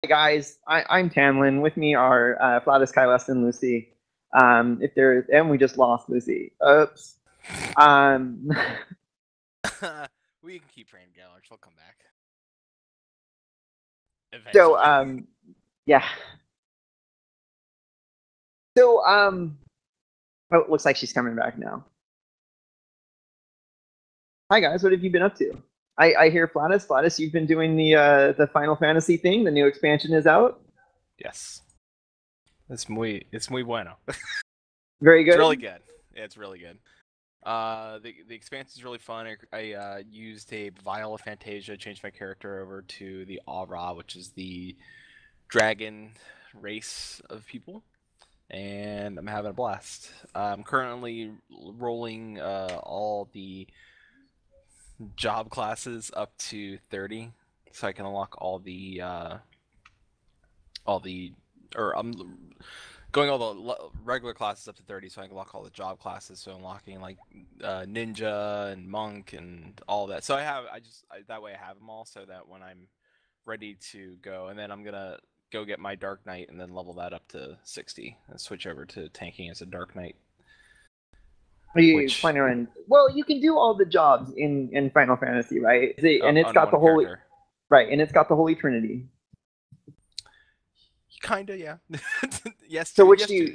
guys, I'm Tanlin. With me are Flatus, Kylest, and Lucy. And we just lost Lucy. Oops. Um, We can keep training Gallers. She'll come back. so, Eventually. yeah. So, oh, it looks like she's coming back now. Hi guys, what have you been up to? I hear Flatus, you've been doing the Final Fantasy thing. The new expansion is out. Yes. It's muy bueno. Very good. It's really good. Yeah, it's really good. The expansion is really fun. I used a Vial of Fantasia, changed my character over to the Aura, which is the dragon race of people, and I'm having a blast. I'm currently rolling all the job classes up to 30, so I can unlock or I'm going all the regular classes up to 30, so I can unlock all the job classes. So unlocking like ninja and monk and all that. So that way I have them all, so that when I'm ready to go, and then I'm gonna go get my Dark Knight and then level that up to 60 and switch over to tanking as a Dark Knight. Are you planning on? Well, you can do all the jobs in Final Fantasy, right? And it's got the holy, right? And it's got the Holy Trinity. Kinda, yeah. Yes. So which do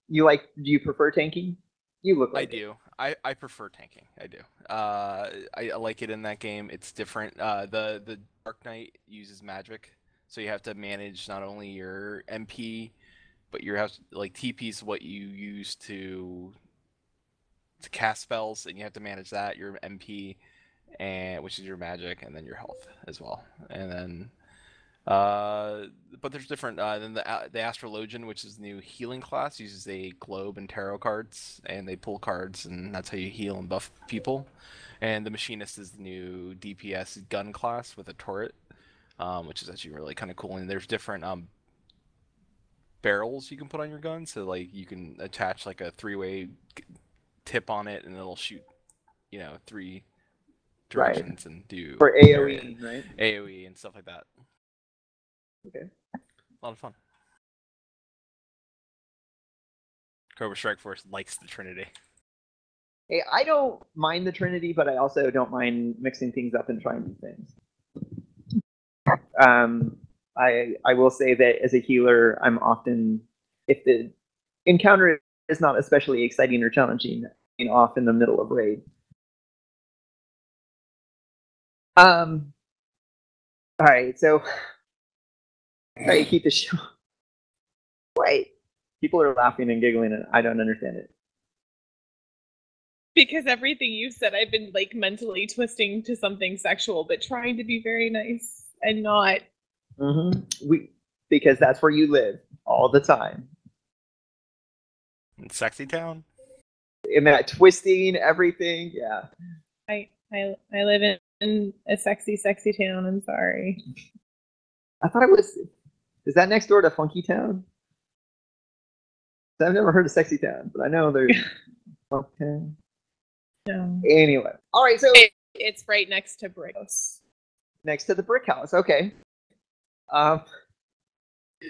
you like? Do you prefer tanking? You look like I do. I prefer tanking. I do. I like it in that game. It's different. The Dark Knight uses magic, so you have to manage not only your MP, but you have like TP's what you use to cast spells, and you have to manage that, your MP, and which is your magic, and then your health as well. And then but there's different. Then the Astrologian, which is the new healing class, uses a globe and tarot cards, and they pull cards, and that's how you heal and buff people. And the Machinist is the new DPS gun class with a turret, which is actually really kind of cool. And there's different barrels you can put on your gun, so like you can attach like a 3-way tip on it, and it'll shoot, 3 directions, right. and do for AOE, right? AOE and stuff like that. Okay. A lot of fun. Cobra Strike Force likes the Trinity. Hey, I don't mind the Trinity, but I also don't mind mixing things up and trying new things. I will say that as a healer, I'm often, if the encounter is not especially exciting or challenging, off in the middle of raid. All right, so try to keep the show. Wait, people are laughing and giggling, and I don't understand it. Because everything you said, I've been like mentally twisting to something sexual, but trying to be very nice and not. Because that's where you live all the time. In Sexy Town? In that twisting everything, yeah. I live in a sexy town. I'm sorry. I thought it was. Is that next door to Funky Town? I've never heard of Sexy Town, but I know there's Funky Town. No. Anyway, all right. So it's right next to Brick House. Next to the Brick House. Okay.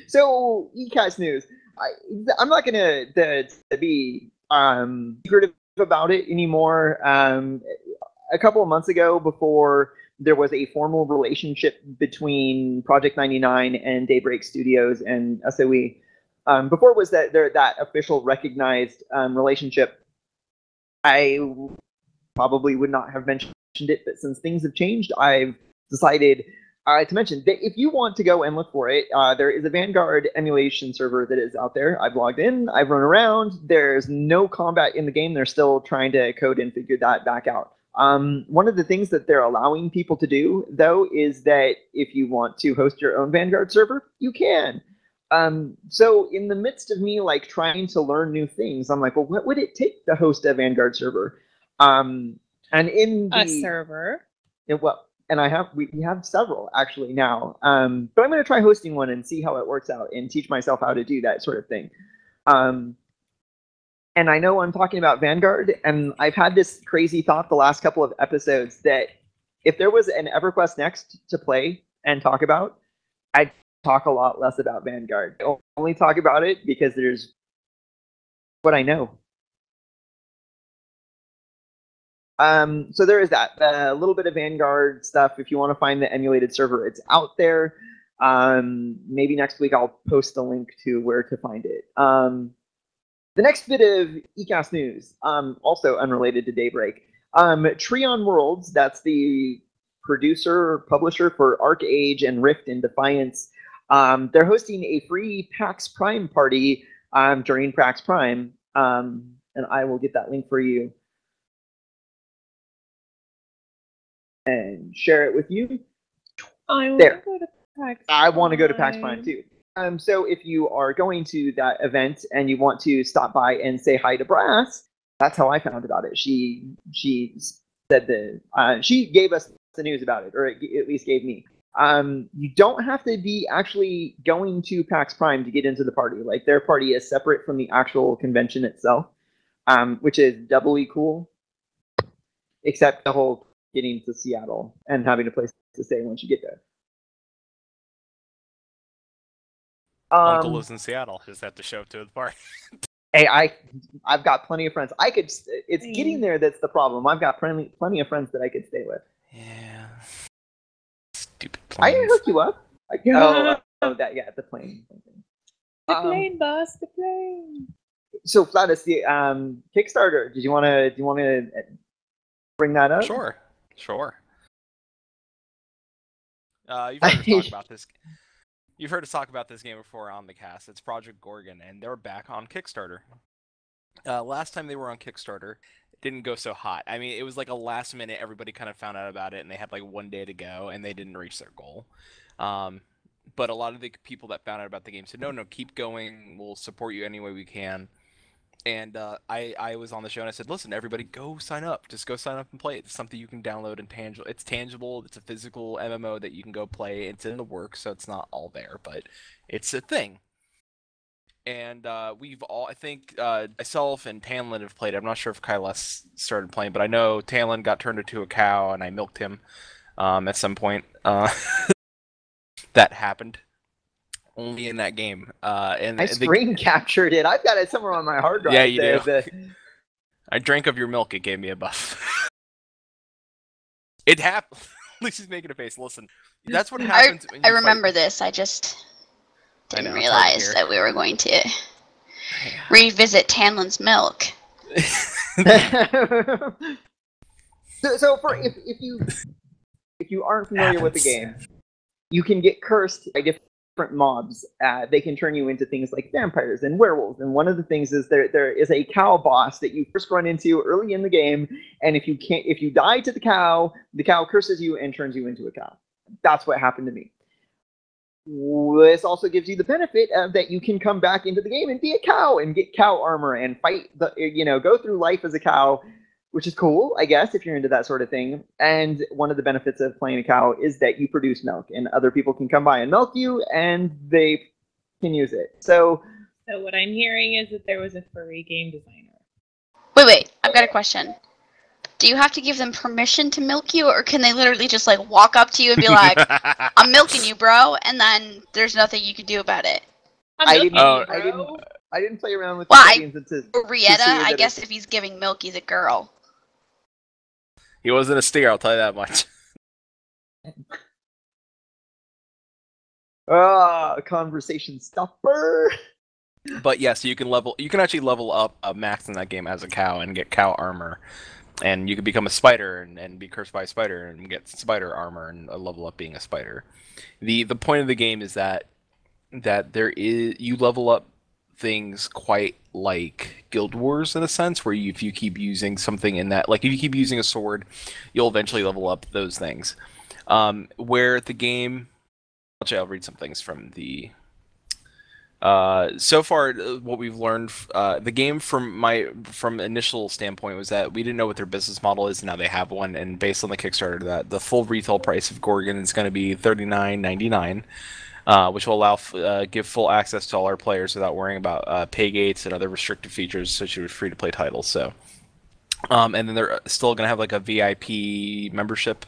So EverCast news. I'm not gonna be secretive about it anymore. A couple of months ago, before there was a formal relationship between Project 99 and Daybreak Studios and SOE, before it was that official recognized relationship, I probably would not have mentioned it, but since things have changed, I've decided to mention that if you want to go and look for it, there is a Vanguard emulation server that is out there. I've logged in, I've run around. There's no combat in the game. They're still trying to code and figure that back out. One of the things that they're allowing people to do, though, is that if you want to host your own Vanguard server, you can. So in the midst of me like trying to learn new things, I'm like, well, what would it take to host a Vanguard server? And in the server. And we have several actually now. But I'm going to try hosting one and see how it works out and teach myself how to do that sort of thing. And I know I'm talking about Vanguard, and I've had this crazy thought the last couple of episodes that if there was an EverQuest Next to play and talk about, I'd talk a lot less about Vanguard. I only talk about it because there's what I know. So there is that. A little bit of Vanguard stuff. If you want to find the emulated server, it's out there. Maybe next week I'll post a link to where to find it. The next bit of ECAST news, also unrelated to Daybreak. Treon Worlds, that's the producer, publisher for ArcAge and Rift and Defiance. They're hosting a free PAX Prime party during PAX Prime, and I will get that link for you and share it with you. I want to go to PAX Prime too. So if you are going to that event and you want to stop by and say hi to Brass, that's how I found about it. She said she gave us the news about it, or at least gave me. You don't have to be actually going to PAX Prime to get into the party. Like, their party is separate from the actual convention itself, which is doubly cool. Except the whole getting to Seattle and having a place to stay once you get there. Uncle lives in Seattle. Just have to show up to the party. Hey, I've got plenty of friends. It's getting there that's the problem. I've got plenty of friends that I could stay with. Yeah. Stupid planes. I can hook you up. The plane. The plane, boss. The plane. So, Flatus, the Kickstarter. Do you want to bring that up? Sure. You've heard us talk about this. You've heard us talk about this game before on the cast. It's Project Gorgon, and they're back on Kickstarter. Last time they were on Kickstarter, it didn't go so hot. I mean, it was like a last minute, everybody kind of found out about it, and they had like one day to go, and they didn't reach their goal. But a lot of the people that found out about the game said, no, keep going. We'll support you any way we can. And I was on the show and I said, listen, everybody, go sign up. Just go sign up and play it. It's something you can download and tangible. It's tangible. It's a physical MMO that you can go play. It's in the works, so it's not all there, but it's a thing. And we've all, I think, myself and Tanlin have played. I'm not sure if Kailes started playing, but I know Tanlin got turned into a cow and I milked him at some point. That happened. Only in that game. And I screen captured it. I've got it somewhere on my hard drive. Yeah, you do. I drank of your milk. It gave me a buff. It happened. Lucy's making a face. Listen, that's what happens. I remember this. I just didn't realize that we were going to revisit Tanlin's milk. so if you aren't familiar with the game, you can get cursed by different mobs. They can turn you into things like vampires and werewolves. And one of the things is there is a cow boss that you first run into early in the game. And if you die to the cow curses you and turns you into a cow. That's what happened to me. This also gives you the benefit that you can come back into the game and be a cow and get cow armor and fight go through life as a cow, which is cool, I guess, if you're into that sort of thing. And one of the benefits of playing a cow is that you produce milk, and other people can come by and milk you, and they can use it. So what I'm hearing is that there was a furry game designer. Wait, I've got a question. Do you have to give them permission to milk you, or can they literally just like walk up to you and be like, "I'm milking you, bro," and then there's nothing you can do about it? I didn't play around with the games Rieta, I guess if he's giving milk, he's a girl. He wasn't a steer, I'll tell you that much. Conversation stopper. But yes, you can actually level up a max in that game as a cow and get cow armor. And you can become a spider and be cursed by a spider and get spider armor and level up being a spider. The point of the game is that you level up things quite like Guild Wars in a sense, where if you keep using something in that, like if you keep using a sword, you'll eventually level up those things. Where the game, actually I'll read some things from the so far what we've learned. The game from initial standpoint was that we didn't know what their business model is, and now they have one, and based on the Kickstarter, that the full retail price of Gorgon is going to be $39.99. Which will give full access to all our players without worrying about pay gates and other restrictive features associated with free-to-play titles. So, and then they're still going to have like a VIP membership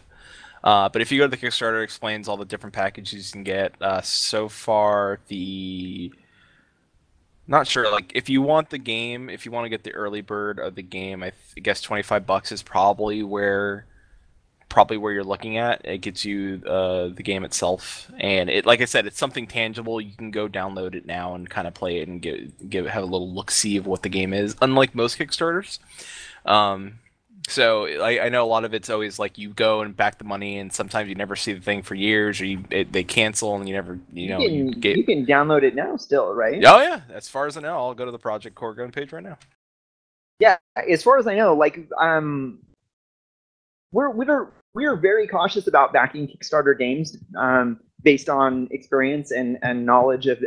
But if you go to the Kickstarter, it explains all the different packages you can get. So far, not sure. Like, if you want the game, if you want to get the early bird of the game, I guess $25 is probably where you're looking at. It gets you the game itself, and it, like I said, it's something tangible. You can go download it now and kind of play it and have a little look-see of what the game is. Unlike most Kickstarters, so I know a lot of it's always like you go and back the money, and sometimes you never see the thing for years, or they cancel and you never you can download it now still, right? Oh yeah, as far as I know, I'll go to the Project Corgon page right now. Yeah, as far as I know, like we're very cautious about backing Kickstarter games based on experience and knowledge of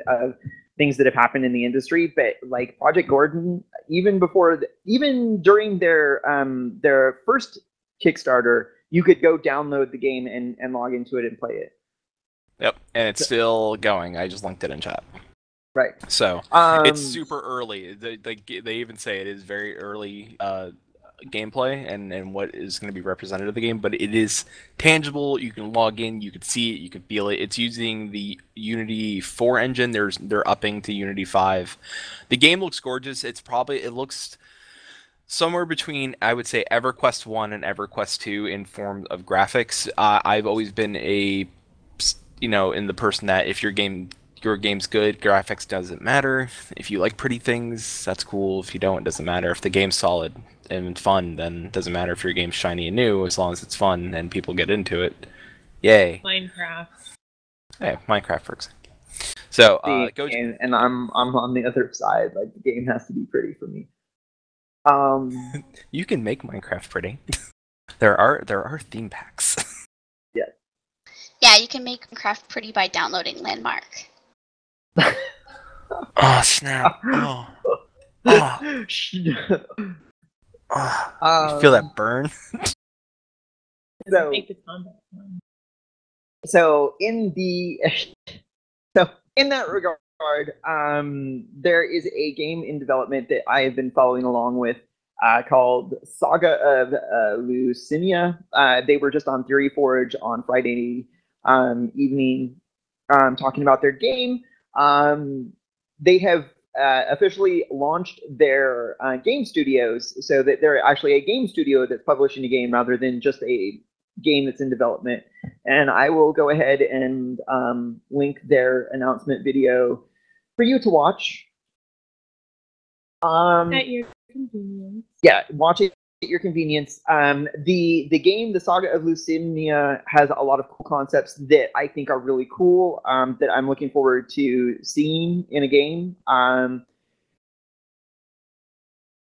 things that have happened in the industry. But like Project Gordon, even during their first Kickstarter, you could go download the game and log into it and play it. Yep, and it's still going. I just linked it in chat. Right. So it's super early. They even say it is very early gameplay and what is going to be represented of the game, but it is tangible. You can log in, you can see it, you can feel it. It's using the Unity 4 engine. They're upping to Unity 5. The game looks gorgeous. It looks somewhere between, I would say, EverQuest 1 and EverQuest 2 in form of graphics. I've always been in the person that if your game's good, graphics doesn't matter. If you like pretty things, that's cool. If you don't, it doesn't matter. If the game's solid and fun, then it doesn't matter if your game's shiny and new, as long as it's fun and people get into it. Yay. Minecraft. Hey, Minecraft for example. So and I'm on the other side. Like, the game has to be pretty for me. You can make Minecraft pretty. There are theme packs. Yeah. Yeah, you can make Minecraft pretty by downloading Landmark. Oh snap! Oh. You feel that burn? So in that regard, there is a game in development that I have been following along with called Saga of Lucinia. They were just on Theory Forge on Friday evening talking about their game. They have officially launched their game studios, so that they're actually a game studio that's publishing a game rather than just a game that's in development. And I will go ahead and link their announcement video for you to watch. At your convenience. Yeah, watch it at your convenience. The game, the Saga of Lucinia, has a lot of cool concepts that I think are really cool, that I'm looking forward to seeing in a game.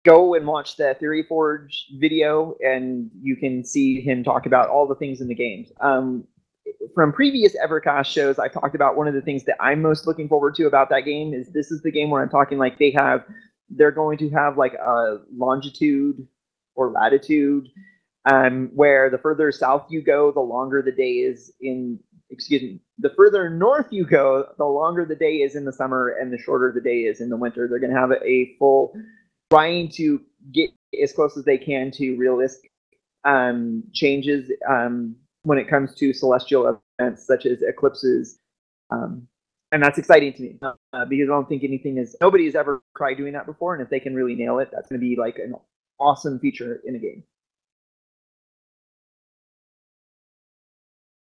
Go and watch the Theory Forge video, and you can see him talk about all the things in the games. From previous EverCast shows, I've talked about one of the things that I'm most looking forward to about that game is this is the game where I'm talking like they're going to have like a longitude or latitude, where the further south you go, the longer the day is the further north you go, the longer the day is in the summer and the shorter the day is in the winter. They're going to have a full, trying to get as close as they can to realistic changes when it comes to celestial events such as eclipses. And that's exciting to me because I don't think nobody's ever tried doing that before. And if they can really nail it, that's going to be like an awesome feature in a game.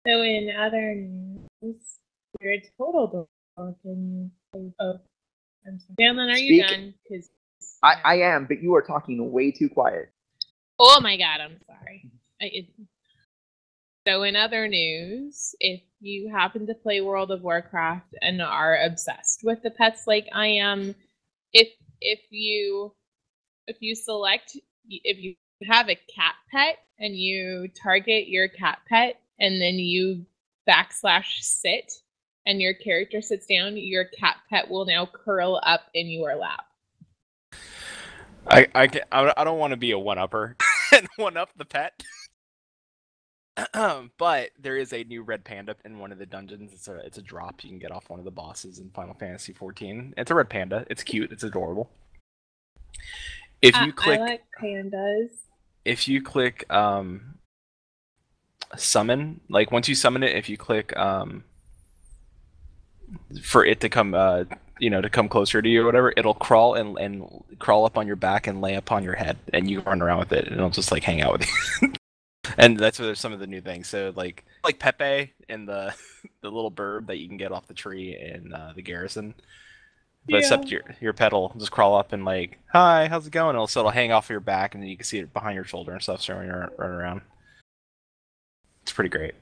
So in other news, you're a total dog. Oh, I'm sorry. Damon, are you done? Because I am, but you are talking way too quiet. Oh my god, I'm sorry. So in other news, if you happen to play World of Warcraft and are obsessed with the pets like I am, if you have a cat pet and you target your cat pet and then you /sit and your character sits down, your cat pet will now curl up in your lap. I don't want to be a one-upper and one-up the pet. But there is a new red panda in one of the dungeons. It's a drop you can get off one of the bosses in Final Fantasy XIV. It's a red panda. It's cute. It's adorable. If you click, I like pandas. If you click summon. Like once you summon it, if you click for it to come to come closer to you or whatever, it'll crawl and crawl up on your back and lay upon your head, and you run around with it, and it'll just like hang out with you. And that's where there's some of the new things. So like Pepe and the the little bird that you can get off the tree in the garrison. But except your pet will just crawl up and like, hi, how's it going? So it'll hang off your back, and then you can see it behind your shoulder and stuff. So when you're running around, it's pretty great.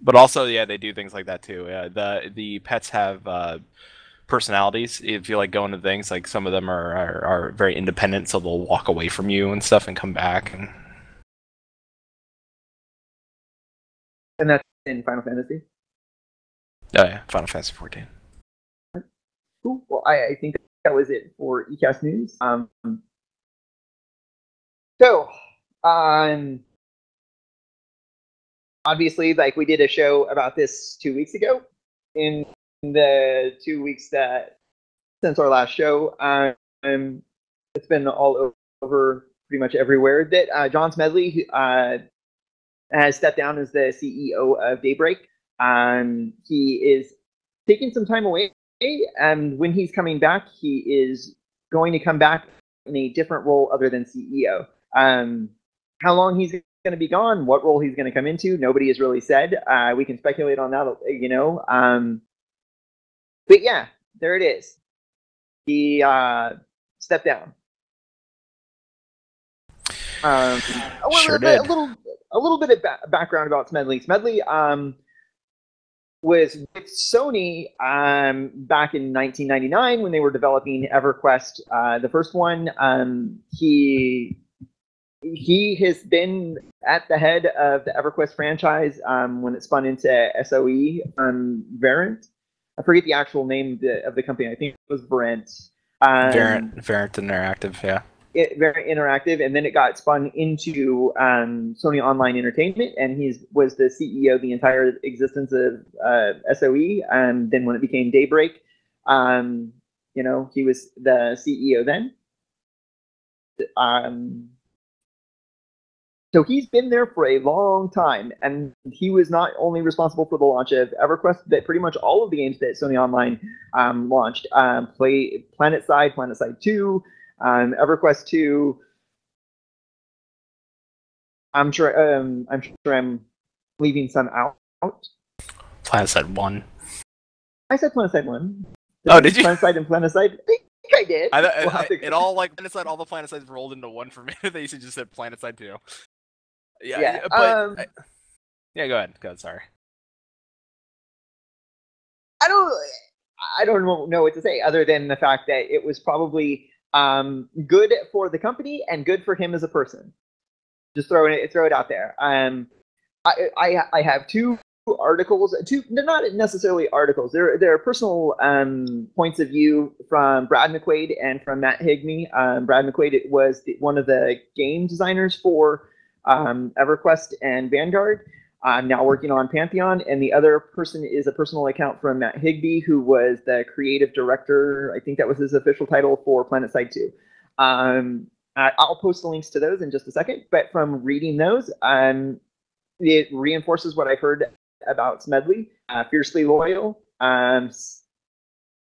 But also, yeah, they do things like that too. The pets have personalities. If you like going to things, like some of them are very independent, so they'll walk away from you and stuff and come back. And that's in Final Fantasy. Oh yeah, Final Fantasy 14. Cool. Well, I think that was it for ECast news. Obviously, like we did a show about this 2 weeks ago. In the 2 weeks that since our last show, it's been all over pretty much everywhere that John Smedley has stepped down as the CEO of Daybreak. He is taking some time away, and when he's coming back, he is going to come back in a different role other than CEO. How long he's going to be gone, what role he's going to come into, nobody has really said. We can speculate on that, but yeah, there it is. He stepped down. Sure did. A little bit of background about Smedley. Smedley was with Sony back in 1999 when they were developing EverQuest, the first one. He has been at the head of the EverQuest franchise when it spun into SOE Variant. I forget the actual name of the company. I think it was Variant. Variant Interactive, yeah. Very interactive, and then it got spun into Sony Online Entertainment, and he was the CEO the entire existence of SOE. And then when it became Daybreak, he was the CEO then. So he's been there for a long time, and he was not only responsible for the launch of EverQuest, but pretty much all of the games that Sony Online launched. PlanetSide 2. EverQuest 2. I'm sure I'm leaving some out. PlanetSide 1. I said PlanetSide 1. Did you? PlanetSide and PlanetSide. I think I did. It all like PlanetSide, all the PlanetSides rolled into one for me. They used to just said PlanetSide 2. Yeah. But go ahead. Sorry. I don't know what to say other than the fact that it was probably good for the company and good for him as a person. Just throw it out there. I have two articles. They're not necessarily articles. They're personal points of view from Brad McQuaid and from Matt Higney. Brad McQuaid was one of the game designers for EverQuest and Vanguard. I'm now working on Pantheon, and the other person is a personal account from Matt Higbee, who was the creative director. I think that was his official title for PlanetSide 2. I'll post the links to those in just a second, but from reading those, it reinforces what I've heard about Smedley. Fiercely loyal,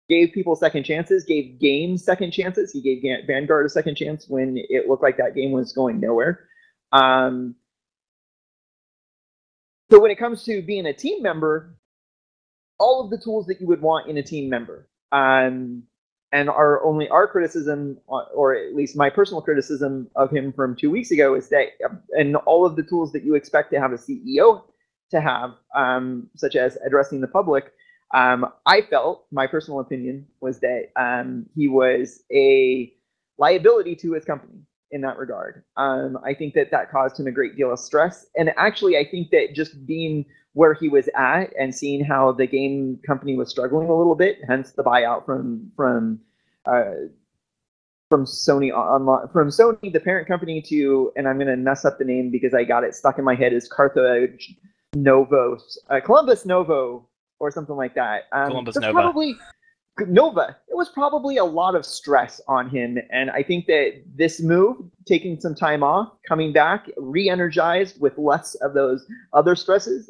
gave people second chances, gave games second chances. He gave Vanguard a second chance when it looked like that game was going nowhere. So when it comes to being a team member, all of the tools that you would want in a team member, and our criticism, or at least my personal criticism of him from 2 weeks ago, is that, and all of the tools that you expect to have a CEO to have, such as addressing the public, I felt, my personal opinion was that he was a liability to his company in that regard. I think that caused him a great deal of stress. And actually, I think that just being where he was at and seeing how the game company was struggling a little bit, hence the buyout from Sony Online, from Sony, the parent company, to, and I'm going to mess up the name because I got it stuck in my head, is Carthage Novo, Columbus Novo, or something like that. Columbus Nova. Nova, it was probably a lot of stress on him. And I think that this move, taking some time off, coming back, re-energized with less of those other stresses,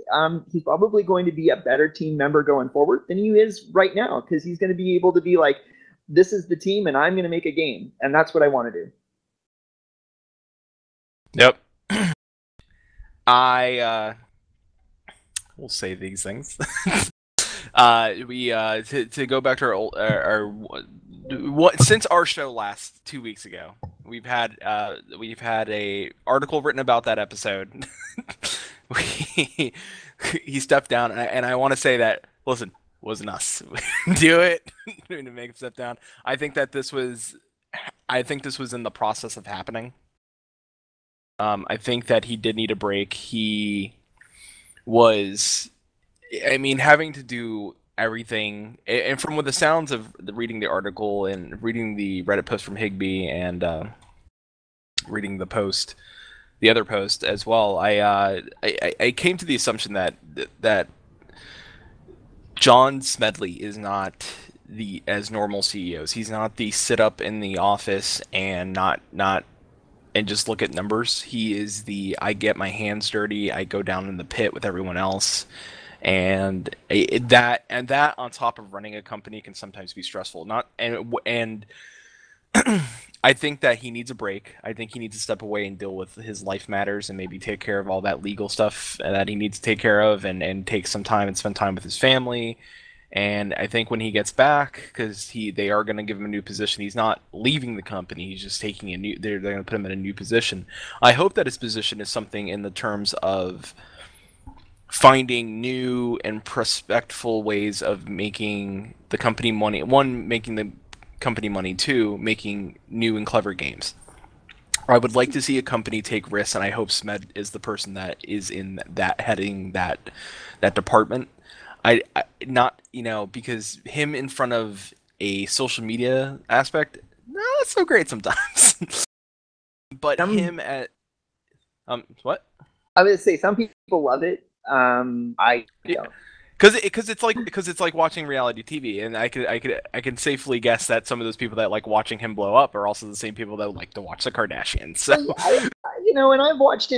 he's probably going to be a better team member going forward than he is right now, because he's going to be able to be like, this is the team and I'm going to make a game. And that's what I want to do. Yep. I will say these things. To go back to since our show last 2 weeks ago, we've had a article written about that episode. He stepped down, and I want to say that, listen, wasn't us. We didn't do it to make him step down. I think this was in the process of happening. I think that he did need a break. He was, having to do everything, and from what the sounds of reading the article and reading the Reddit post from Higby and reading the other post as well, I came to the assumption that John Smedley is not as normal CEOs. He's not the sit up in the office and and just look at numbers. He is I get my hands dirty, I go down in the pit with everyone else. And that on top of running a company can sometimes be stressful. And I think that he needs a break. I think he needs to step away and deal with his life matters and maybe take care of all that legal stuff that he needs to take care of, and take some time and spend time with his family. And I think when he gets back, because they are going to give him a new position, he's not leaving the company. He's just taking they're going to put him in a new position. I hope that his position is something in the terms of finding new and prospectful ways of making the company money. One, making the company money. Two, making new and clever games. I would like to see a company take risks, and I hope Smed is the person that is in that heading that department. I not, because him in front of a social media aspect, no, that's so great sometimes. But him at what? I was gonna say, some people love it. I don't. Because it's like watching reality TV, and I can safely guess that some of those people that like watching him blow up are also the same people that like to watch the Kardashians. So and I've watched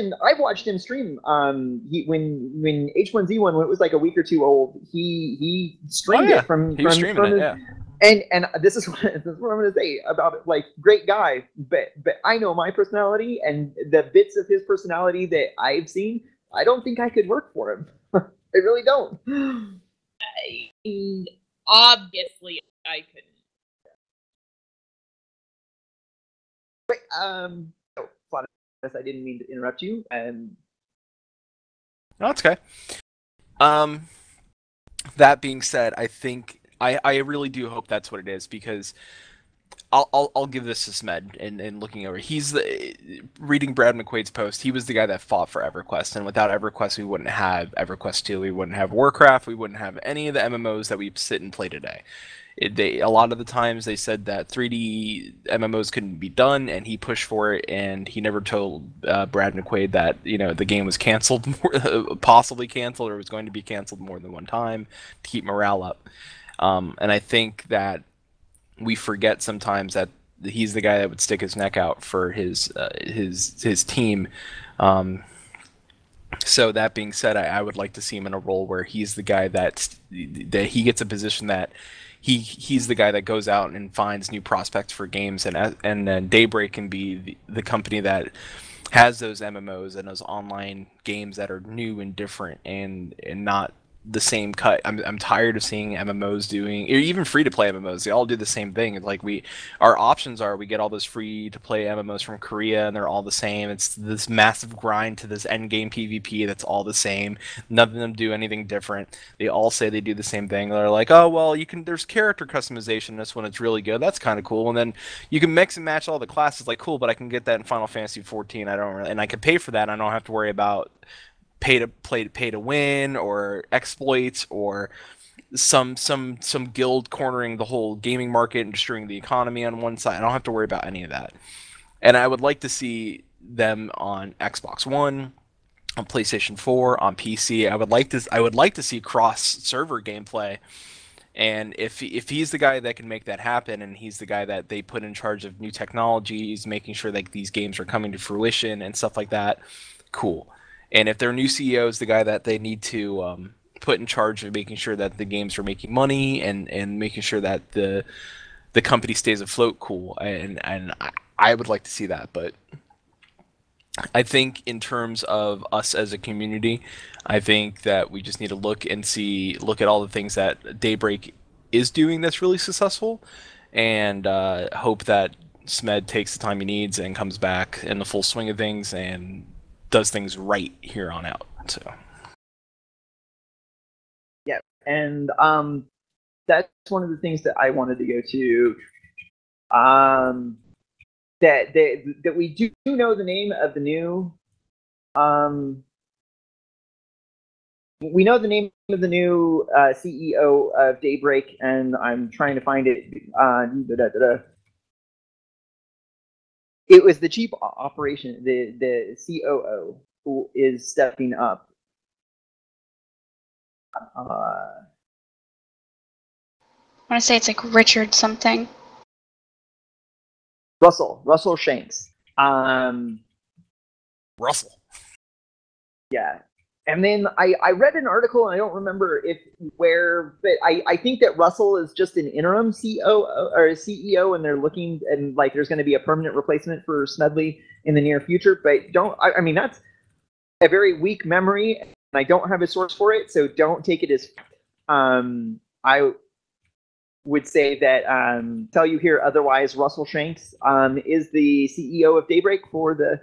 him stream. When H1Z1, when it was like a week or two old, he streamed it from it. Yeah. And this is what I'm going to say about it. Like, great guy, but I know my personality, and the bits of his personality that I've seen, I don't think I could work for him. I really don't. Obviously, I couldn't. Wait, I didn't mean to interrupt you. No, that's okay. That being said, I think I really do hope that's what it is, because I'll give this to Smed and looking over. He's reading Brad McQuaid's post. He was the guy that fought for EverQuest, and without EverQuest, we wouldn't have EverQuest 2. We wouldn't have Warcraft. We wouldn't have any of the MMOs that we sit and play today. A lot of the times they said that 3D MMOs couldn't be done, and he pushed for it. And he never told Brad McQuaid that the game was canceled, possibly canceled, or was going to be canceled more than one time to keep morale up. And I think that we forget sometimes that he's the guy that would stick his neck out for his team. So that being said, I would like to see him in a role where he's the guy that he gets a position that he's the guy that goes out and finds new prospects for games, and then Daybreak can be the company that has those MMOs and those online games that are new and different and not the same cut. I'm tired of seeing MMOs doing, or even free to play MMOs. They all do the same thing. It's like our options are, we get all those free to play MMOs from Korea, and they're all the same. It's this massive grind to this end game PvP that's all the same. None of them do anything different. They all say they do the same thing. They're like, oh well, there's character customization in this one. It's really good. That's kind of cool. And then you can mix and match all the classes. Like, cool, but I can get that in Final Fantasy 14. And I can pay for that. I don't have to worry about pay to win or exploits or some guild cornering the whole gaming market and destroying the economy on one side. I don't have to worry about any of that. And I would like to see them on Xbox One, on PlayStation 4, on PC. I would like to see cross server gameplay And if he's the guy that can make that happen, and he's the guy that they put in charge of new technologies, making sure like these games are coming to fruition and stuff like that, cool. And if their new CEO is the guy that they need to put in charge of making sure that the games are making money and making sure that the company stays afloat, cool. And I would like to see that, but I think in terms of us as a community, I think that we just need to look at all the things that Daybreak is doing that's really successful, and hope that Smed takes the time he needs and comes back in the full swing of things and does things right here on out. So. Yeah, and that's one of the things that I wanted to go to. That we do know the name of the new. We know the name of the new CEO of Daybreak, and I'm trying to find it. It was the chief operation, the COO, who is stepping up. I want to say it's like Richard something. Russell Shanks. Russell. Yeah. And then I read an article, and I don't remember but I think that Russell is just an interim COO or CEO, and they're looking, and like there's going to be a permanent replacement for Smedley in the near future. But I mean, that's a very weak memory, and I don't have a source for it, so don't take it as I would say that tell you here otherwise. Russell Shanks is the CEO of Daybreak for the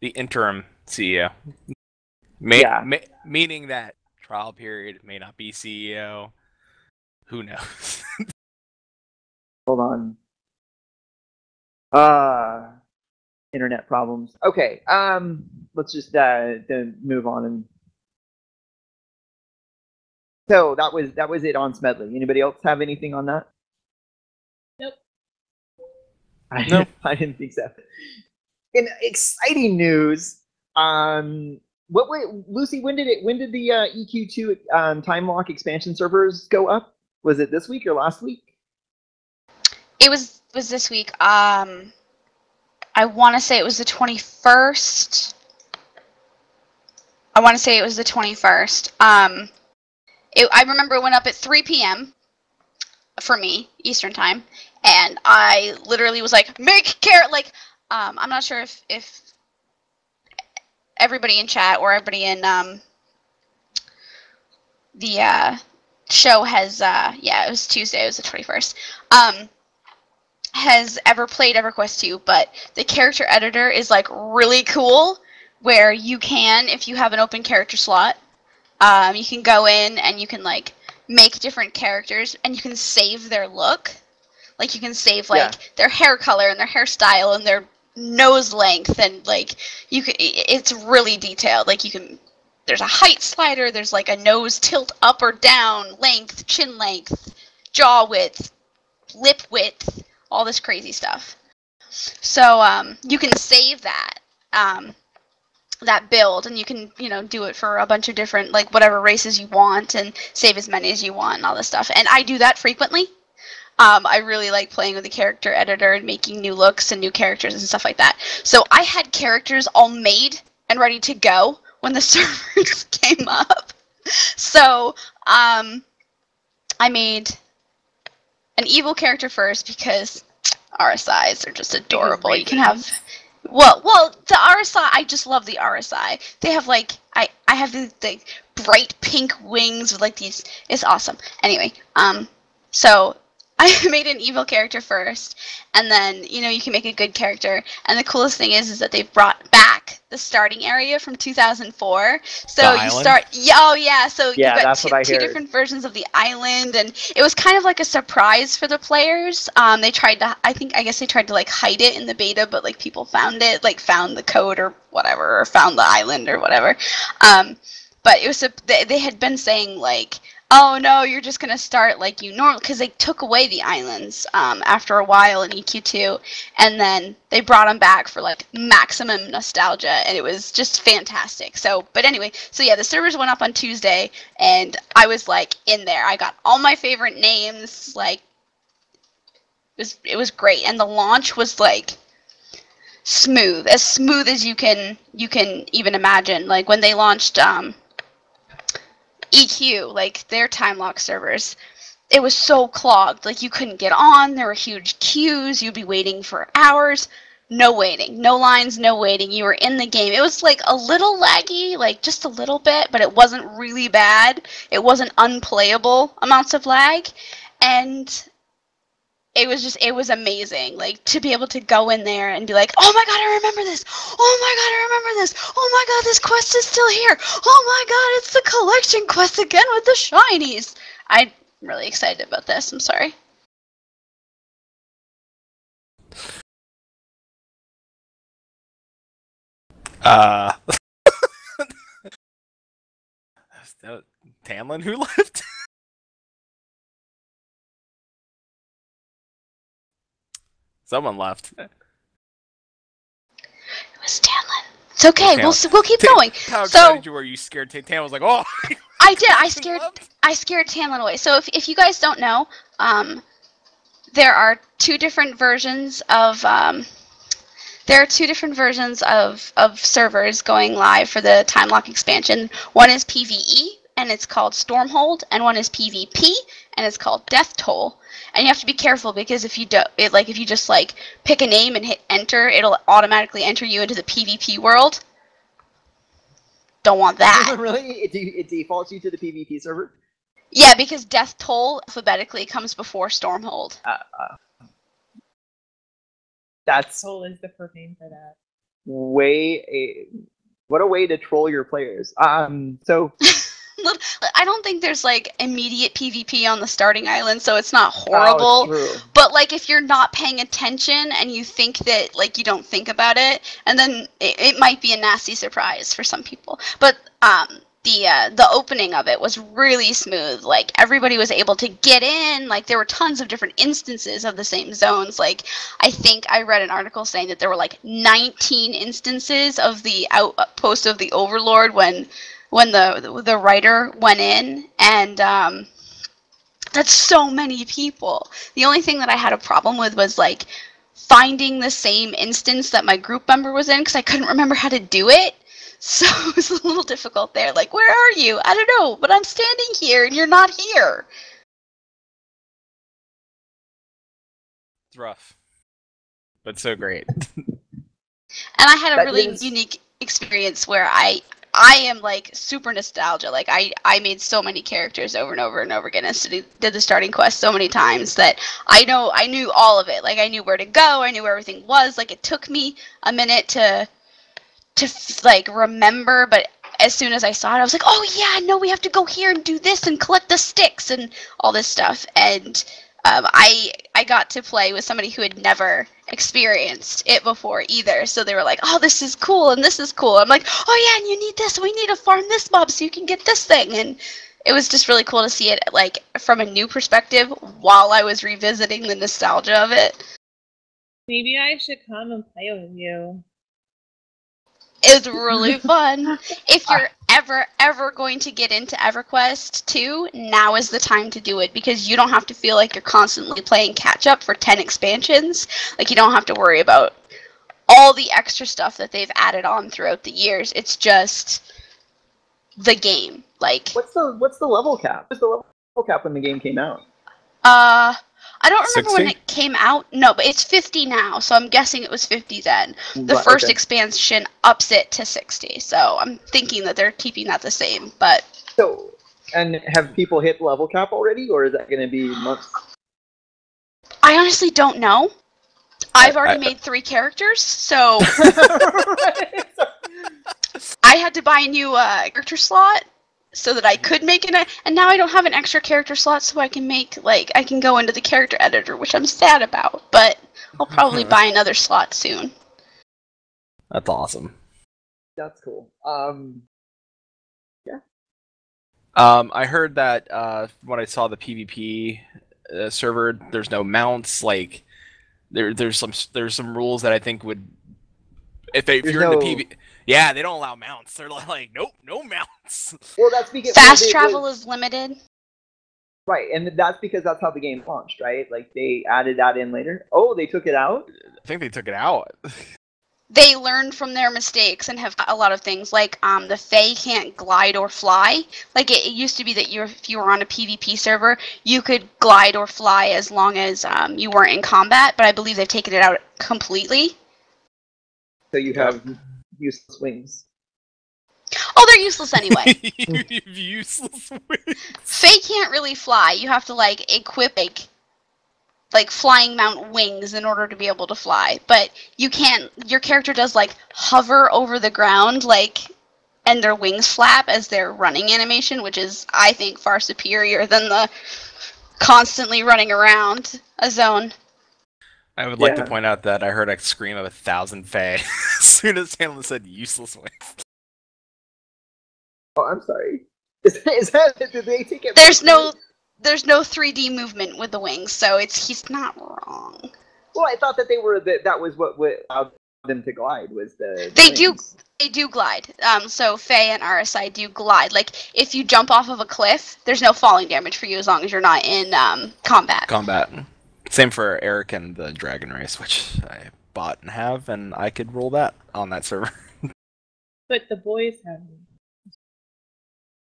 interim CEO. Meaning that trial period may not be CEO. Who knows? Hold on. Internet problems. Okay. Let's just then move on. And so that was it on Smedley. Anybody else have anything on that? Nope. No. I didn't think so. In exciting news, Lucy, when did the EQ2 time lock expansion servers go up? Was it this week or last week? It was this week. I want to say it was the 21st. I remember it went up at 3 p.m. for me, Eastern time, and I literally was like, make carrot, like, I'm not sure if everybody in chat or everybody in the show has, it was Tuesday, it was the 21st, has ever played EverQuest 2, but the character editor is like really cool, where you can, if you have an open character slot, you can go in and you can like make different characters, and you can save their look. Like you can save like their hair color and their hairstyle and their nose length, and like it's really detailed. Like there's a height slider, there's like a nose tilt up or down, length, chin length, jaw width, lip width, all this crazy stuff. So you can save that build, and you can do it for a bunch of different, like, whatever races you want, and save as many as you want and all this stuff. And I do that frequently. I really like playing with the character editor and making new looks and new characters and stuff like that. So I had characters all made and ready to go when the servers came up. So I made an evil character first, because RSIs are just adorable. You can have... Well, the RSI, I just love the RSI. They have, like, I have the bright pink wings with, like, these... It's awesome. Anyway, so... I made an evil character first, and then, you can make a good character. And the coolest thing is that they've brought back the starting area from 2004. So you start, so you've got two different versions of the island, and it was kind of like a surprise for the players. They tried to, I guess they tried to like hide it in the beta, but like people found it, like found the code or whatever, or found the island or whatever. But it was they had been saying like, oh no, you're just gonna start like you normally, because they took away the islands after a while in EQ2, and then they brought them back for like maximum nostalgia, and it was just fantastic. So, but anyway, so yeah, the servers went up on Tuesday, and I was like in there. I got all my favorite names. Like, it was great, and the launch was like smooth as you can even imagine. Like when they launched EQ, like their time lock servers, it was so clogged, like you couldn't get on. There were huge queues. You'd be waiting for hours. No waiting, no lines, no waiting. You were in the game. It was like a little laggy, like just a little bit, but it wasn't really bad. It wasn't unplayable amounts of lag, and it was amazing, like, to be able to go in there and be like, oh my god, I remember this! Oh my god, I remember this! Oh my god, this quest is still here! Oh my god, it's the collection quest again with the shinies! I'm really excited about this, I'm sorry. That Tamlin who left? Someone left. It was Tanlin. It's okay. We'll keep going. How excited you were? You scared Tan was like, oh. I did. I scared Tanlin away. So if you guys don't know, there are two different versions of servers going live for the Time Lock expansion. One is PvE, and it's called Stormhold, and one is PvP, and it's called Death Toll. And you have to be careful, because if you just like pick a name and hit enter, it'll automatically enter you into the PvP world. Don't want that. Really? It defaults you to the PvP server? Yeah, because Death Toll alphabetically comes before Stormhold. That's Toll is the perfect name for that. What a way to troll your players. So. I don't think there's like immediate PvP on the starting island, so it's not horrible. Oh, but like if you're not paying attention and you think that like you don't think about it, and then it might be a nasty surprise for some people. But the opening of it was really smooth. Like everybody was able to get in. Like there were tons of different instances of the same zones. Like I think I read an article saying that there were like 19 instances of the outpost of the Overlord when the writer went in, and that's so many people. The only thing that I had a problem with was like finding the same instance that my group member was in, because I couldn't remember how to do it. So it was a little difficult there. Like, where are you? I don't know, but I'm standing here and you're not here. It's rough, but so great. And I had a really unique experience where I am like super nostalgia. Like I made so many characters over and over and over again, and did the starting quest so many times that I knew all of it. Like I knew where to go, I knew where everything was. Like it took me a minute to like remember, but as soon as I saw it, I was like, oh yeah, no, we have to go here and do this and collect the sticks and all this stuff. And I got to play with somebody who had never experienced it before either, so they were like, oh, this is cool and this is cool. I'm like, oh yeah, and you need this, we need to farm this mob so you can get this thing. And it was just really cool to see it like from a new perspective while I was revisiting the nostalgia of it. Maybe I should come and play with you. It was really fun. If you're ever going to get into EverQuest 2, now is the time to do it, because you don't have to feel like you're constantly playing catch up for 10 expansions. Like you don't have to worry about all the extra stuff that they've added on throughout the years. It's just the game. Like what's the level cap? What's the level cap when the game came out? I don't remember 60? when it came out. No, but it's 50 now, so I'm guessing it was 50 then. The first expansion ups it to 60, so I'm thinking that they're keeping that the same. But so, and have people hit level cap already, or is that going to be months? I honestly don't know. I've already made 3 characters, so I had to buy a new character slot so that I could make it, and now I don't have an extra character slot, so I can make, like, I can go into the character editor, which I'm sad about, but I'll probably buy another slot soon. That's awesome. That's cool. Yeah. I heard that when I saw the PvP server, there's no mounts. Like there's some rules that I think would if you're in the PvP, yeah, they don't allow mounts. They're like, nope, no mounts. Well, that's because fast travel is limited. Right, and that's because that's how the game launched, right? Like they added that in later. Oh, they took it out? I think they took it out. They learned from their mistakes and have a lot of things like the Fae can't glide or fly. Like it used to be that if you were on a PvP server, you could glide or fly as long as you weren't in combat. But I believe they've taken it out completely. So you have useless wings. Oh, they're useless anyway. Useless wings. Fae can't really fly. You have to like equip like flying mount wings in order to be able to fly, but you can't. Your character does like hover over the ground, like, and their wings flap as they're running animation, which is, I think, far superior than the constantly running around a zone. I would like to point out that I heard a scream of 1,000 Fae as soon as Hamlin said useless wings. Oh, I'm sorry. Is that did they take it? There's no 3D movement with the wings, so he's not wrong. Well, I thought that that was what allowed them to glide was the wings. They do glide. So Fae and RSI do glide. Like if you jump off of a cliff, there's no falling damage for you as long as you're not in combat. Same for Eric and the Dragon Race, which I bought and have, and I could roll that on that server. But the boys have.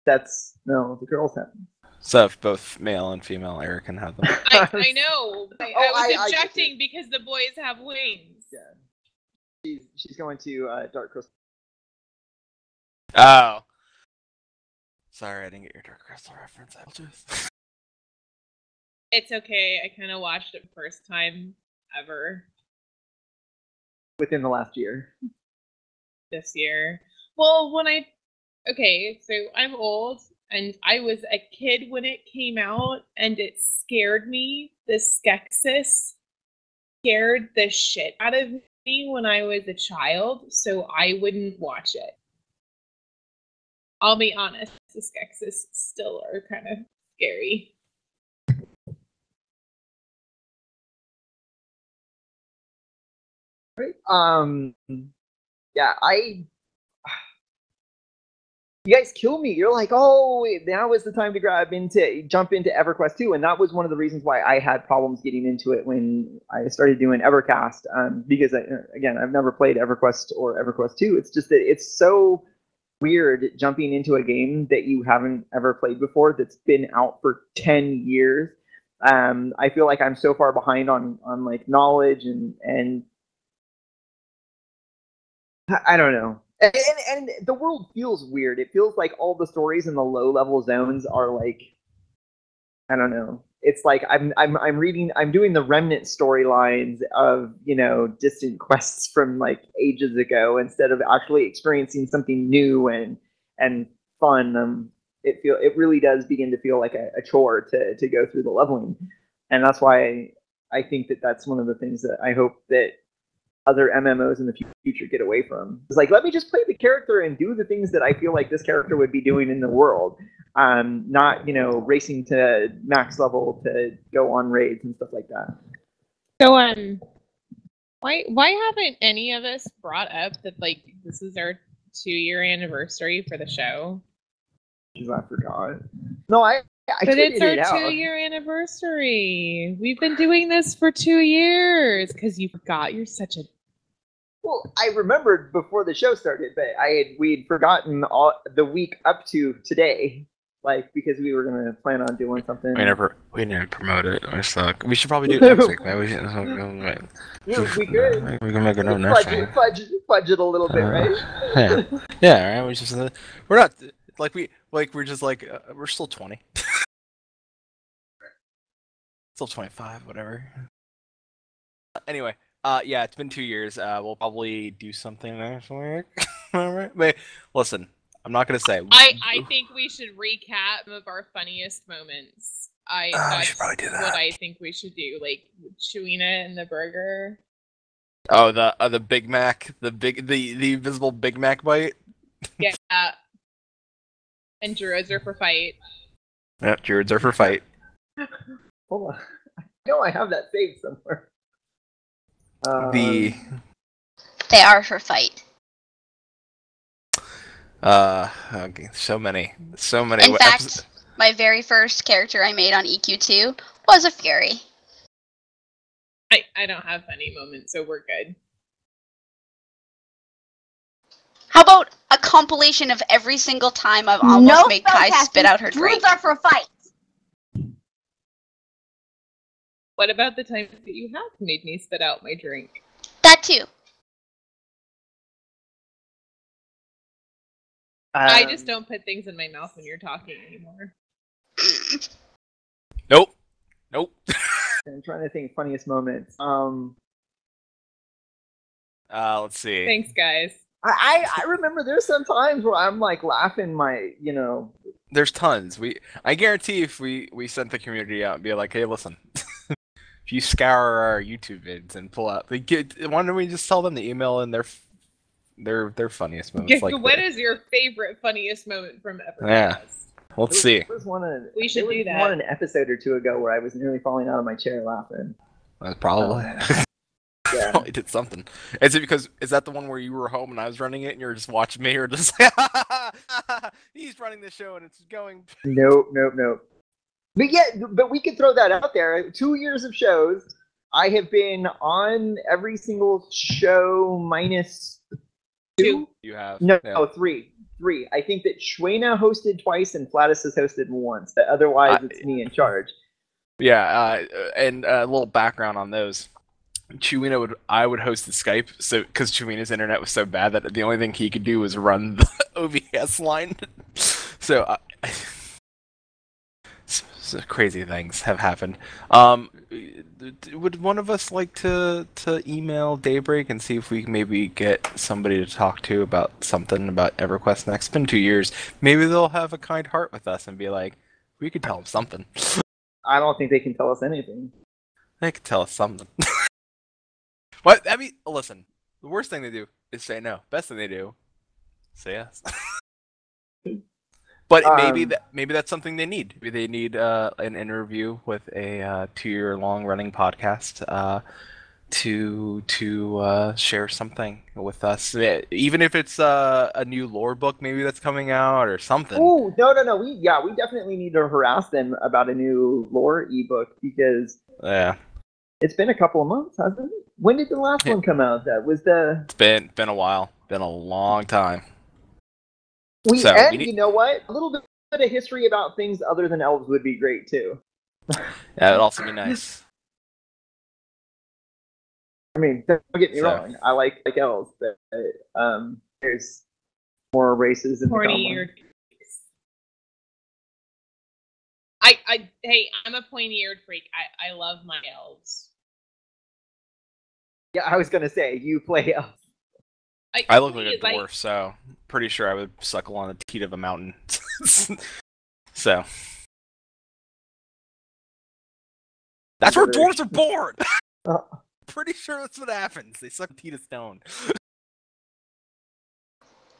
The girls have. So if both male and female Eric can have them. I know. I was objecting because the boys have wings. Yeah. She's going to Dark Crystal. Oh. Sorry, I didn't get your Dark Crystal reference. I'll just... It's okay. I kind of watched it first time ever. Within the last year. This year. Well, okay, so I'm old, and I was a kid when it came out, and it scared me. The Skeksis scared the shit out of me when I was a child, so I wouldn't watch it. I'll be honest, the Skeksis still are kind of scary. Right. Yeah, you guys kill me. You're like, oh, now is the time to jump into EverQuest 2, and that was one of the reasons why I had problems getting into it when I started doing EverCast. Because again, I've never played EverQuest or EverQuest 2. It's just that it's so weird jumping into a game that you haven't ever played before that's been out for 10 years. I feel like I'm so far behind on like knowledge and I don't know. And the world feels weird. It feels like all the stories in the low-level zones are like, I don't know. It's like I'm doing the remnant storylines of, distant quests from like ages ago instead of actually experiencing something new and fun. It really does begin to feel like a chore to go through the leveling, and that's why I think that's one of the things that I hope that other MMOs in the future get away from. It's like, let me just play the character and do the things that I feel like this character would be doing in the world. Not, racing to max level to go on raids and stuff like that. So, why haven't any of us brought up that, like, this is our 2-year anniversary for the show? Because I forgot. No, but it's our 2-year anniversary. We've been doing this for 2 years because you forgot. You're such a... Well, I remembered before the show started, but we'd forgotten the week up to today, like because we were gonna plan on doing something. We didn't promote it. I suck. We should probably do it next week, man. We could. We can make it up next week. Fudge it a little bit, right? Yeah. Right. We're not. We're still 20. Still 25, whatever. Anyway, yeah, it's been 2 years. We'll probably do something next week. Alright. But listen, I'm not gonna say. I think we should recap some of our funniest moments. We should probably do that. What I think we should do, like chewing it in the burger. Oh, the Big Mac, the invisible Big Mac bite. Yeah. And druids are for fight. Yeah, druids are for fight. Hold on. I know I have that saved somewhere. The They are for fight. okay, so many. In fact, my very first character I made on EQ2 was a Fury. I don't have funny moments, so we're good. How about a compilation of every single time I've almost made Kai spit out her drink? Druids are for fight. What about the times that you have made me spit out my drink? That too. I just don't put things in my mouth when you're talking anymore. Nope. I'm trying to think funniest moments. Let's see. Thanks, guys. I remember there's some times where I'm like laughing There's tons. I guarantee if we sent the community out and be like, hey, listen, if you scour our YouTube vids and pull out, why don't we just tell them to email in their funniest moments? What is your favorite funniest moment from EverCast? Yeah. Let's see. We should do that. One an episode or two ago where I was nearly falling out of my chair laughing. That's probably. Yeah. Probably did something. Is that the one where you were home and I was running it and you were just watching me, or just he's running the show and it's going? Nope. But we could throw that out there. 2 years of shows. I have been on every single show minus 2. You have? No, Yeah. 3. I think that Shwena hosted twice and Flatus has hosted once. But otherwise, it's me in charge. Yeah, and a little background on those. I would host the Skype, so because Chewina's internet was so bad that the only thing he could do was run the OBS line. So crazy things have happened. Would one of us like to email Daybreak and see if we can maybe get somebody to talk to about something about EverQuest next? It's been 2 years. Maybe they'll have a kind heart with us and be like, we could tell them something. I don't think they can tell us anything. They could tell us something. What? I mean, listen. The worst thing they do is say no. Best thing they do, say yes. But maybe that's something they need. Maybe they need an interview with a 2-year-long running podcast to share something with us. Even if it's a new lore book, maybe that's coming out or something. Oh no! We definitely need to harass them about a new lore ebook because it's been a couple of months, hasn't it? When did the last one come out? That was the. It's been a while. Been a long time. You know what? A little bit of history about things other than elves would be great too. Yeah, it'd also be nice. I mean, don't get me wrong. I like elves, but there's more races in the Pointy-eared. Hey, I'm a pointy-eared freak. I love my elves. Yeah, I was gonna say you play elves. I look like a dwarf, so pretty sure I would suckle on the teat of a mountain. So that's where dwarves are born. Pretty sure that's what happens. They suck teat of stone.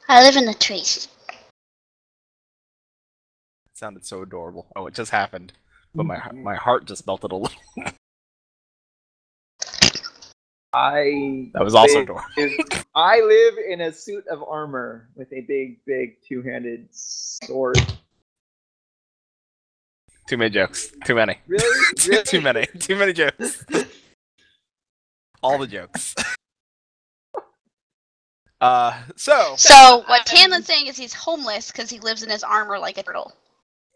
I live in the trees. It sounded so adorable. Oh, it just happened, but my heart just melted a little. That was also adorable. I live in a suit of armor with a big two-handed sword. Too many jokes. Too many. Really? Too many. Too many jokes. All the jokes. So what Tanlin's saying is he's homeless because he lives in his armor like a turtle.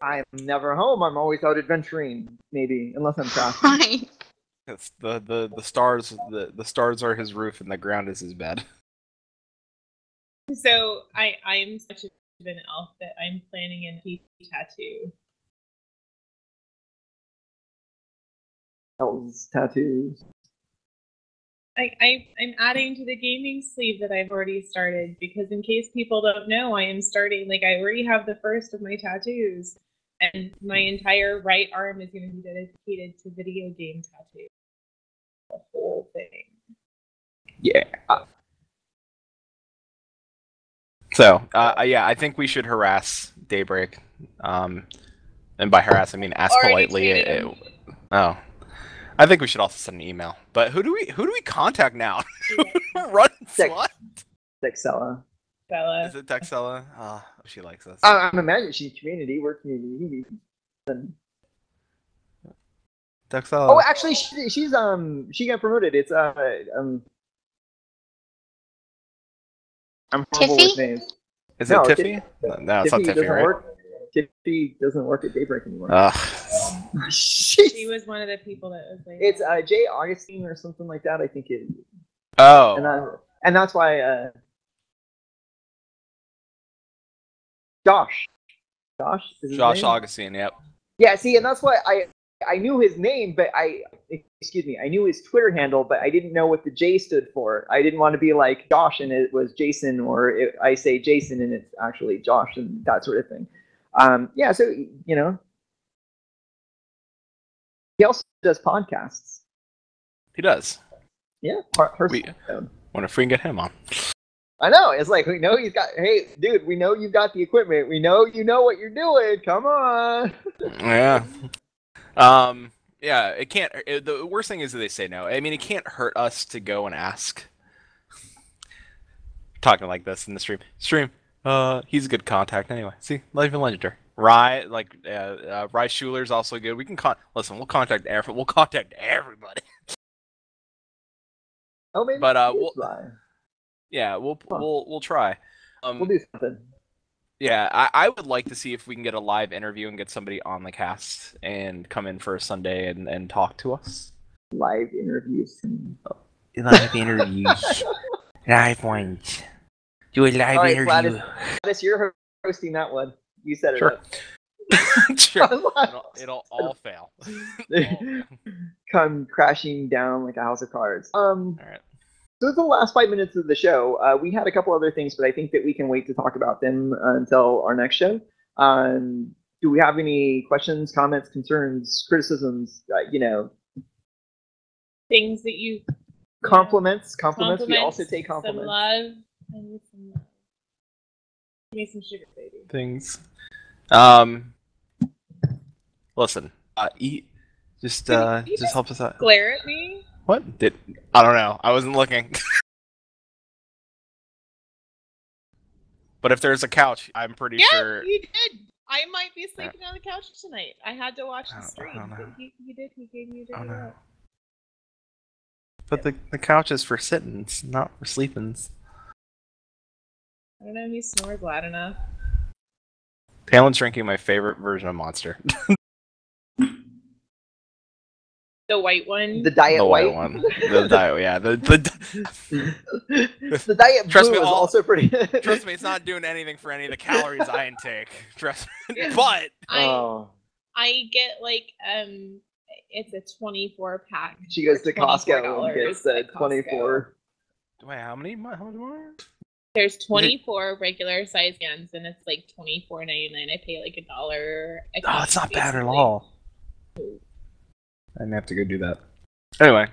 I'm never home. I'm always out adventuring, maybe, unless I'm trapped. Right. It's the stars. The stars are his roof, and the ground is his bed. So I'm such an elf that I'm planning a teeth tattoo. Elves tattoos. I'm adding to the gaming sleeve that I've already started because in case people don't know, I am starting. I already have the first of my tattoos, and my entire right arm is going to be dedicated to video game tattoos. The whole thing. Yeah. So, yeah, I think we should harass Daybreak. And by harass, I mean ask Already politely. tweeted him. Oh, I think we should also send an email. But who do we contact now? Runs what? Dexella. Bella. Is it Texella? Oh, she likes us. I'm imagining she's community. We're community. Texella. Oh, actually, she's she got promoted. It's I'm horrible Tiffy? with names. Is No, it Tiffy? No, it's not Tiffy, doesn't right? work. Tiffy doesn't work at Daybreak anymore. She was one of the people that was like. It's Jay Augustine or something like that. I think it. Oh. And that's why Josh is his Josh name? Augustine. Yep. Yeah, see, and that's why I knew his name, but I knew his Twitter handle, but I didn't know what the J stood for. I didn't want to be like Josh and it was Jason, or I say Jason and it's actually Josh and that sort of thing. Yeah, so you know, he also does podcasts. He does. Yeah, We wonder if we can get him on. I know. It's like we know he's got. Hey, dude, we know you've got the equipment. We know you know what you're doing. Come on. Yeah. Yeah. It can't. The worst thing is that they say no. I mean, it can't hurt us to go and ask. Talking like this in the stream. He's a good contact anyway. See, not even legendary. Rye, Rye Schuler's also good. We can listen. We'll contact everybody. Oh, maybe. But we'll try. We'll do something. Yeah, I would like to see if we can get a live interview and get somebody on the cast and come in for a Sunday and talk to us. Live interviews. Live interviews. Live ones. Do a live interview. Gladys, you're hosting that one. You said it. Sure. Up. Sure. It'll all fail. Come crashing down like a house of cards. All right. So it's the last 5 minutes of the show. We had a couple other things, but I think that we can wait to talk about them until our next show. Do we have any questions, comments, concerns, criticisms? Things that you. Compliments. We also take compliments. Some love. I need some love. Give me some sugar, baby. Things. Listen. Just help us out. Glare at me. What? I don't know. I wasn't looking. But if there's a couch, I'm pretty sure. Yeah, you did. I might be sleeping on the couch tonight. I had to watch the stream. But he did. He gave me a day off. But the couch is for sittings, not for sleepings. I don't know if he snores loud enough. Talen's drinking my favorite version of Monster. The white one? The diet white one. The diet, yeah. The diet blue is also pretty. Trust me, it's not doing anything for any of the calories I intake. Trust me. Yeah. But I get like it's a 24 pack. She goes to Costco and gets the 24. Wait, how many more? There's 24 regular size cans and it's like $24.99. I pay like $1. Oh, it's not bad at all. I may have to go do that. Anyway.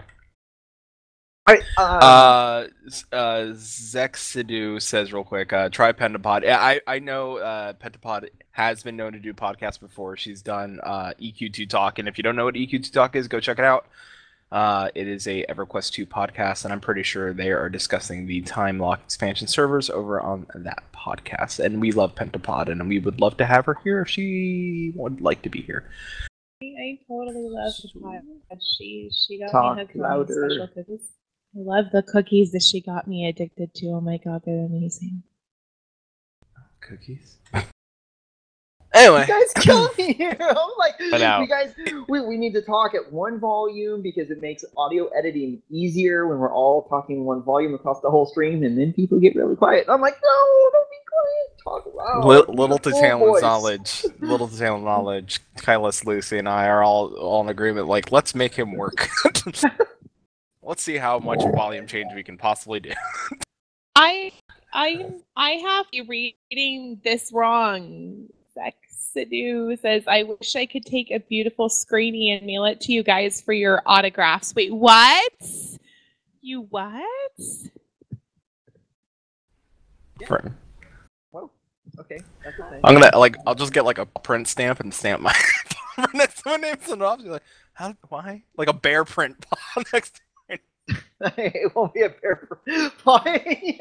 Zexidu says real quick, try Pentapod. Yeah, I know Pentapod has been known to do podcasts before. She's done EQ2 Talk, and if you don't know what EQ2 Talk is, go check it out. It is a EverQuest 2 podcast, and I'm pretty sure they are discussing the Time Lock expansion servers over on that podcast. And we love Pentapod, and we would love to have her here if she would like to be here. I totally love the pod. She got Talk me hooked louder. on special cookies. I love the cookies that she got me addicted to. Oh my god, they're amazing. Cookies? Anyway. You guys kill me here. I'm like, you guys, we need to talk at one volume because it makes audio editing easier when we're all talking one volume across the whole stream, and then people get really quiet. I'm like, no, don't be quiet. Talk loud. Little to Talen's knowledge. Little to Talen's knowledge. Kylis, Lucy, and I are all in agreement. Like, let's make him work. Let's see how much volume change we can possibly do. I have to be reading this wrong. Sadu says, I wish I could take a beautiful screenie and mail it to you guys for your autographs. Wait, what? You what? For Okay, that's a thing. I'm gonna I'll just get like a print stamp and stamp my next to my name and off. Like, why? Like a bear print next to It won't be a bear flying.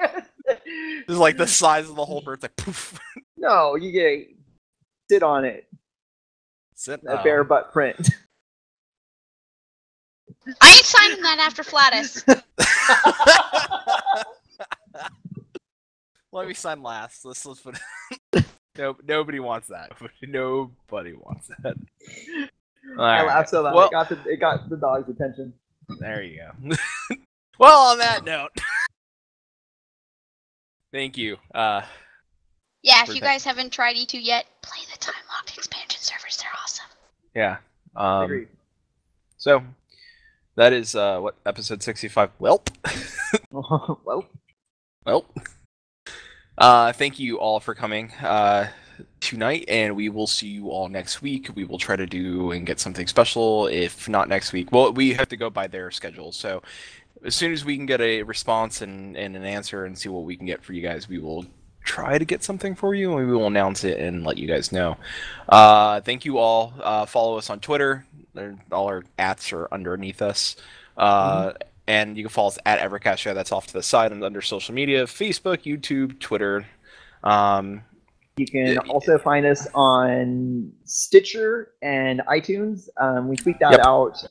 just like the size of the whole bird. It's like poof. No, you get sit on it. Sit. A bear butt print. I ain't signing that after Flatus. Let me sign last. Let's put it. No, nobody wants that. Nobody wants that. I laughed so loud. Well, It got the dog's attention. there you go. Well, on that note, thank you. Yeah, if you guys haven't tried E2 yet, play the time-locked expansion servers. They're awesome. Yeah. Agreed. So that is what episode 65. Welp. Well. Thank you all for coming tonight, and we will see you all next week. We will try to do and get something special. If not next week, well, we have to go by their schedule. So as soon as we can get a response and an answer and see what we can get for you guys, we will try to get something for you, and we will announce it and let you guys know. Thank you all. Follow us on Twitter. All our ats are underneath us. And you can follow us at EverCast Show. That's off to the side and under social media: Facebook, YouTube, Twitter. You can also find us on Stitcher and iTunes. We tweet that out.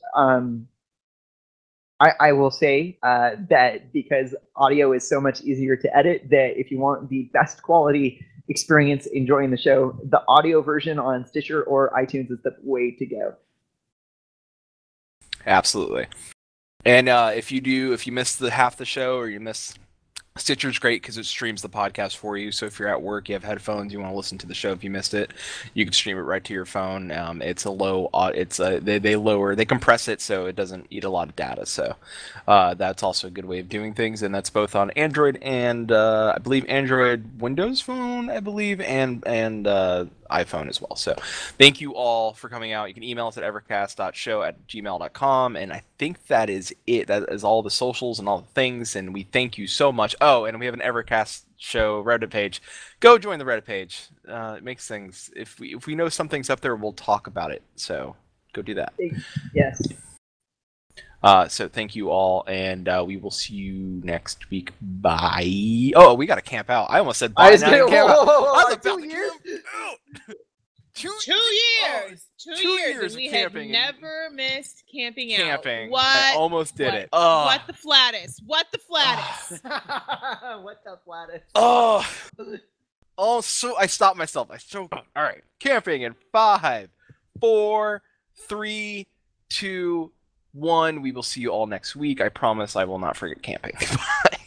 I will say that because audio is so much easier to edit, that if you want the best quality experience enjoying the show, the audio version on Stitcher or iTunes is the way to go. Absolutely. And if you miss half the show, or you miss Stitcher's great because it streams the podcast for you. So if you're at work, you have headphones, you want to listen to the show. If you missed it, you can stream it right to your phone. It's a low. They compress it so it doesn't eat a lot of data. So that's also a good way of doing things, and that's both on Android and I believe Android Windows Phone, I believe, and iPhone as well. So thank you all for coming out. You can email us at evercast.show@gmail.com, and I think that is it. That is all the socials and all the things, and we thank you so much. Oh, and we have an EverCast Show Reddit page. Go join the Reddit page. It makes things, if we know something's up there, we'll talk about it. So go do that. Yes. So thank you all, and we will see you next week. Bye. Oh, we got to camp out. I almost said bye. I was about to camp out. 2 years. 2 years. And we camping have never missed camping out. What? I almost did it. Oh. What the flattest? What the flattest? What the flattest? Oh, so I stopped myself. All right. Camping in 5, 4, 3, 2, 1. We will see you all next week. I promise I will not forget camping. Bye.